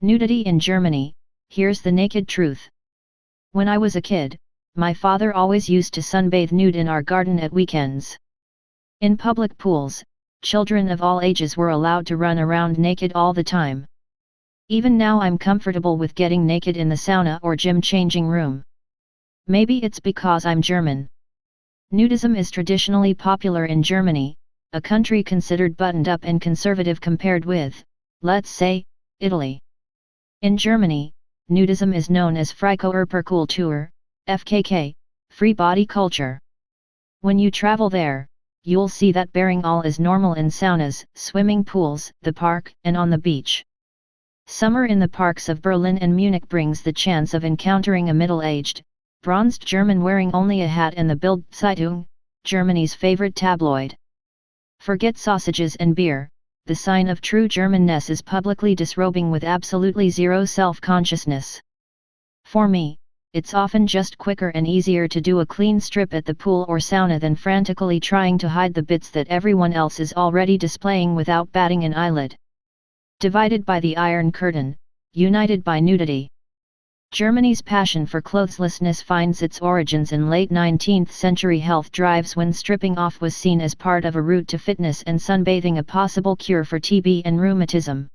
Nudity in Germany, here's the naked truth. When I was a kid, my father always used to sunbathe nude in our garden at weekends. In public pools, children of all ages were allowed to run around naked all the time. Even now I'm comfortable with getting naked in the sauna or gym changing room. Maybe it's because I'm German. Nudism is traditionally popular in Germany, a country considered buttoned up and conservative compared with, let's say, Italy. In Germany, nudism is known as Freikoerperkultur, FKK, free body culture. When you travel there, you'll see that bearing all is normal in saunas, swimming pools, the park, and on the beach. Summer in the parks of Berlin and Munich brings the chance of encountering a middle-aged, bronzed German wearing only a hat and the Bild-Zeitung, Germany's favorite tabloid. Forget sausages and beer, the sign of true Germanness is publicly disrobing with absolutely zero self-consciousness. For me, it's often just quicker and easier to do a clean strip at the pool or sauna than frantically trying to hide the bits that everyone else is already displaying without batting an eyelid. Divided by the Iron Curtain, united by nudity. Germany's passion for clotheslessness finds its origins in late 19th century health drives when stripping off was seen as part of a route to fitness and sunbathing a possible cure for TB and rheumatism.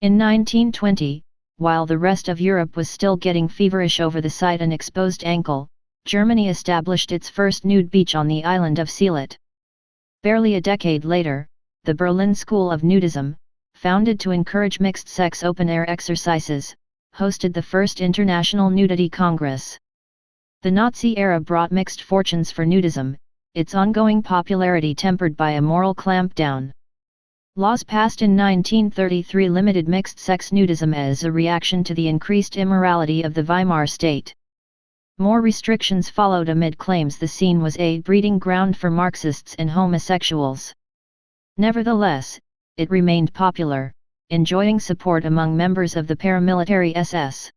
In 1920, while the rest of Europe was still getting feverish over the sight an exposed ankle, Germany established its first nude beach on the island of Seelet. Barely a decade later, the Berlin School of Nudism, founded to encourage mixed-sex open-air exercises, hosted the first International Nudity Congress. The Nazi era brought mixed fortunes for nudism, its ongoing popularity tempered by a moral clampdown. Laws passed in 1933 limited mixed-sex nudism as a reaction to the increased immorality of the Weimar state. More restrictions followed amid claims the scene was a breeding ground for Marxists and homosexuals. Nevertheless, it remained popular, enjoying support among members of the paramilitary SS.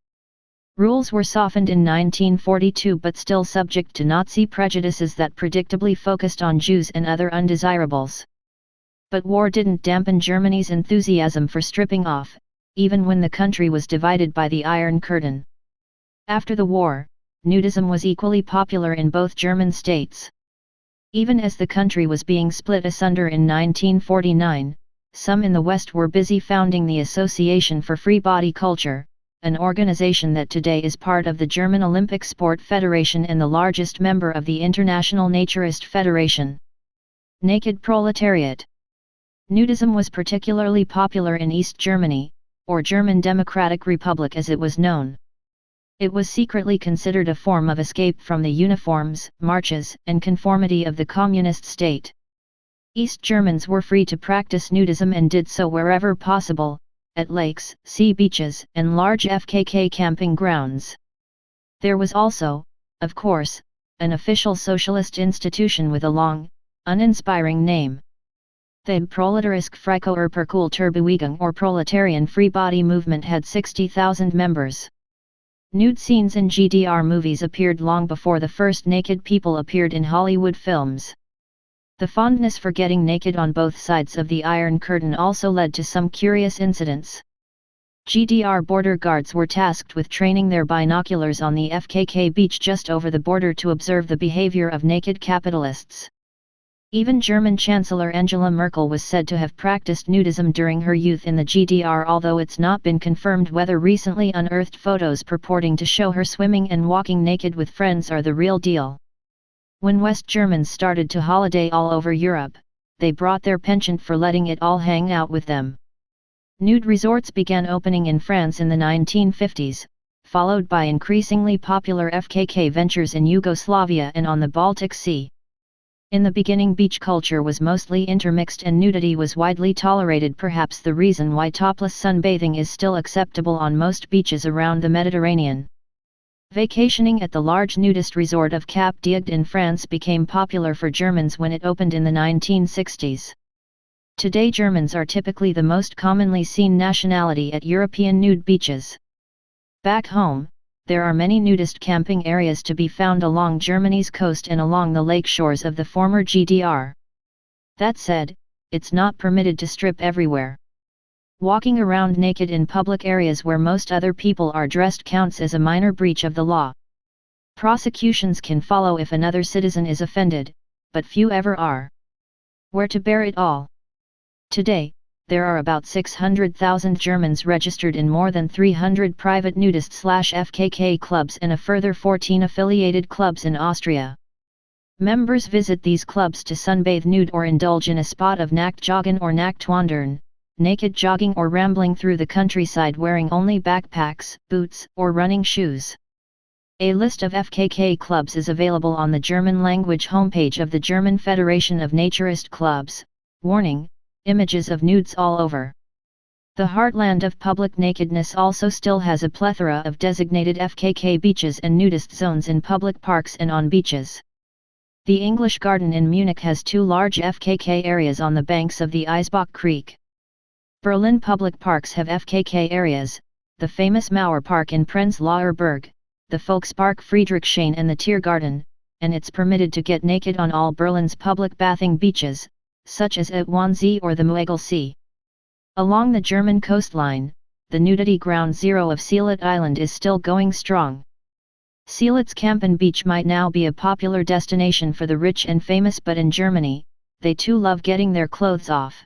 Rules were softened in 1942 but still subject to Nazi prejudices that predictably focused on Jews and other undesirables. But war didn't dampen Germany's enthusiasm for stripping off, even when the country was divided by the Iron Curtain. After the war, nudism was equally popular in both German states. Even as the country was being split asunder in 1949, some in the West were busy founding the Association for Free Body Culture, an organization that today is part of the German Olympic Sport Federation and the largest member of the International Naturist Federation. Naked proletariat. Nudism was particularly popular in East Germany, or German Democratic Republic as it was known. It was secretly considered a form of escape from the uniforms, marches, and conformity of the communist state. East Germans were free to practice nudism and did so wherever possible, at lakes, sea beaches, and large FKK camping grounds. There was also, of course, an official socialist institution with a long, uninspiring name. The Proletarische Freikoerperkultur or Proletarian Free Body Movement had 60,000 members. Nude scenes in GDR movies appeared long before the first naked people appeared in Hollywood films. The fondness for getting naked on both sides of the Iron Curtain also led to some curious incidents. GDR border guards were tasked with training their binoculars on the FKK beach just over the border to observe the behavior of naked capitalists. Even German Chancellor Angela Merkel was said to have practiced nudism during her youth in the GDR, although it's not been confirmed whether recently unearthed photos purporting to show her swimming and walking naked with friends are the real deal. When West Germans started to holiday all over Europe, they brought their penchant for letting it all hang out with them. Nude resorts began opening in France in the 1950s, followed by increasingly popular FKK ventures in Yugoslavia and on the Baltic Sea. In the beginning, beach culture was mostly intermixed and nudity was widely tolerated, perhaps the reason why topless sunbathing is still acceptable on most beaches around the Mediterranean. Vacationing at the large nudist resort of Cap d'Agde in France became popular for Germans when it opened in the 1960s. Today Germans are typically the most commonly seen nationality at European nude beaches. Back home, there are many nudist camping areas to be found along Germany's coast and along the lake shores of the former GDR. That said, it's not permitted to strip everywhere. Walking around naked in public areas where most other people are dressed counts as a minor breach of the law. Prosecutions can follow if another citizen is offended, but few ever are. Where to bear it all? Today, there are about 600,000 Germans registered in more than 300 private nudist/FKK clubs and a further 14 affiliated clubs in Austria. Members visit these clubs to sunbathe nude or indulge in a spot of Nacktjoggen or Nacktwandern, naked jogging or rambling through the countryside wearing only backpacks, boots, or running shoes. A list of FKK clubs is available on the German-language homepage of the German Federation of Naturist Clubs. Warning: images of nudes all over. The heartland of public nakedness also still has a plethora of designated FKK beaches and nudist zones in public parks and on beaches. The English Garden in Munich has 2 large FKK areas on the banks of the Eisbach Creek. Berlin public parks have FKK areas, the famous Mauer Park in Prenzlauer Berg, the Volkspark Friedrichshain and the Tiergarten, and it's permitted to get naked on all Berlin's public bathing beaches, such as at Wannsee or the Muegelsee. Along the German coastline, the nudity ground zero of Seelet Island is still going strong. Seelet's Campen Beach might now be a popular destination for the rich and famous, but in Germany, they too love getting their clothes off.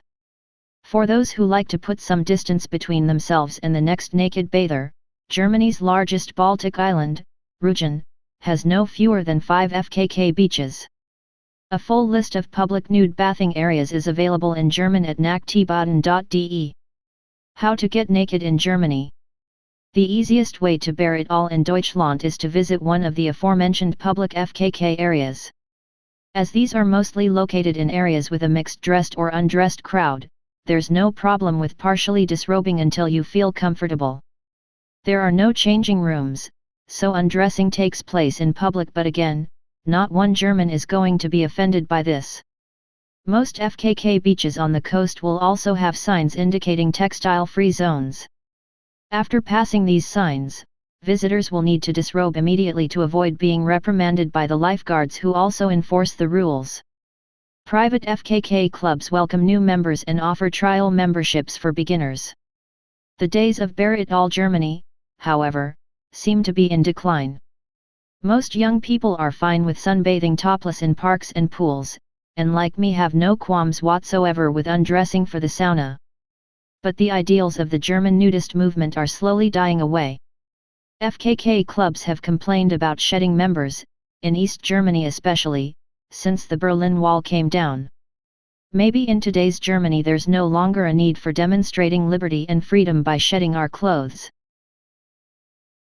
For those who like to put some distance between themselves and the next naked bather, Germany's largest Baltic island, Rügen, has no fewer than 5 FKK beaches. A full list of public nude bathing areas is available in German at nacktbaden.de. How to get naked in Germany? The easiest way to bear it all in Deutschland is to visit one of the aforementioned public FKK areas. As these are mostly located in areas with a mixed dressed or undressed crowd, there's no problem with partially disrobing until you feel comfortable. There are no changing rooms, so undressing takes place in public, but again, not one German is going to be offended by this. Most FKK beaches on the coast will also have signs indicating textile-free zones. After passing these signs, visitors will need to disrobe immediately to avoid being reprimanded by the lifeguards, who also enforce the rules. Private FKK clubs welcome new members and offer trial memberships for beginners. The days of Bear It All Germany, however, seem to be in decline. Most young people are fine with sunbathing topless in parks and pools, and like me have no qualms whatsoever with undressing for the sauna. But the ideals of the German nudist movement are slowly dying away. FKK clubs have complained about shedding members, in East Germany especially, since the Berlin Wall came down. Maybe in today's Germany there's no longer a need for demonstrating liberty and freedom by shedding our clothes.